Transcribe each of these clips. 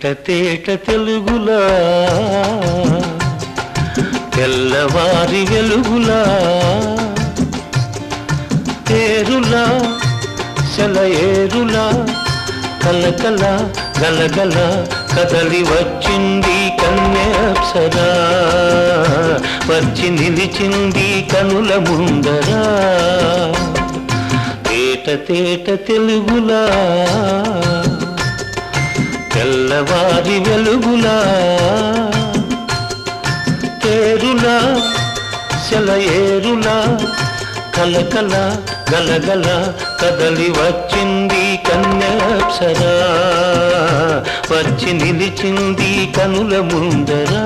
తేట తేట తెలుగులా తెల్లవారి వెలుగులా తేరులా సెలయేరులా కలకల గలగల కదలి వచ్చింది కన్యాప్సరా వచ్చి నిలిచింది కనుల ముందరా తేట తేట తెలుగులా తెల్లవారి వెలుగులా తేరులా సెలయేరులా కలకల గలగల కదలి వచ్చింది కన్యాప్సరా వచ్చి నిలిచింది కనుల ముందరా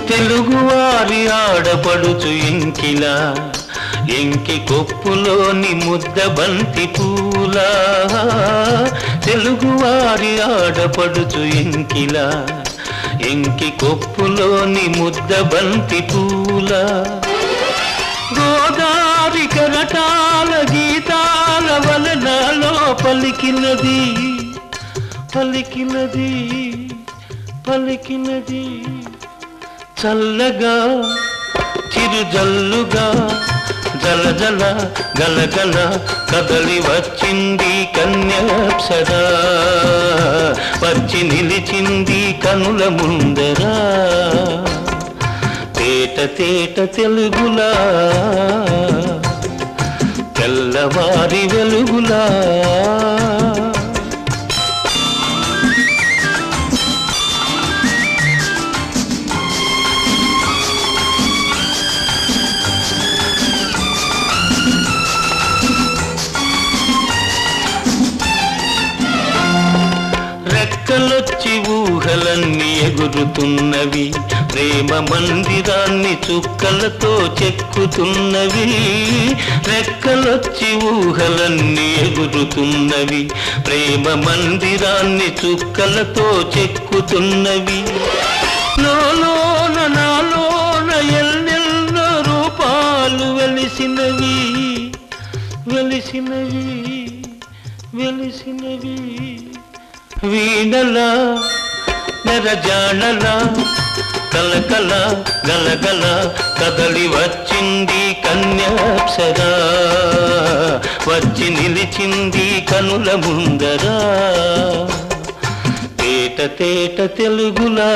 తెలుగువారి ఆడపడుచు ఇంకిలా ఎంకి కొప్పులోని ముద్ద బంతి పూలా తెలుగువారి ఆడపడుచు ఇంకిలా ఎంకి కొప్పులోని ముద్ద బంతి పూలా గోదారి కరటాల గీతాల వలనలో పలికినది పలికినది పలికినది చల్లగా చిరుజల్లుగా జల జల గలగల కదలి వచ్చింది కన్యాప్సరా వచ్చి నిలిచింది కనుల ముందరా తేట తేట తెలుగులా తెల్లవారి వెలుగులా రెక్కలొచ్చి ఊహలన్నీ ఎగురుతున్నవి ప్రేమ మందిరాన్ని చుక్కలతో చెక్కుతున్నవి రెక్కలొచ్చి ఊహలన్నీ ఎగురుతున్నవి ప్రేమ మందిరాన్ని చుక్కలతో చెక్కుతున్నవి లోలోన నాలోన ఎన్నెన్నో రూపాలు వెలిసినవి వెలిసినవి వెలిసినవి వీణలా నెరజాణలా కలకల గలగల కదలి వచ్చింది కన్యాప్సరా వచ్చి నిలిచింది కనుల ముందరా తేట తేట తెలుగులా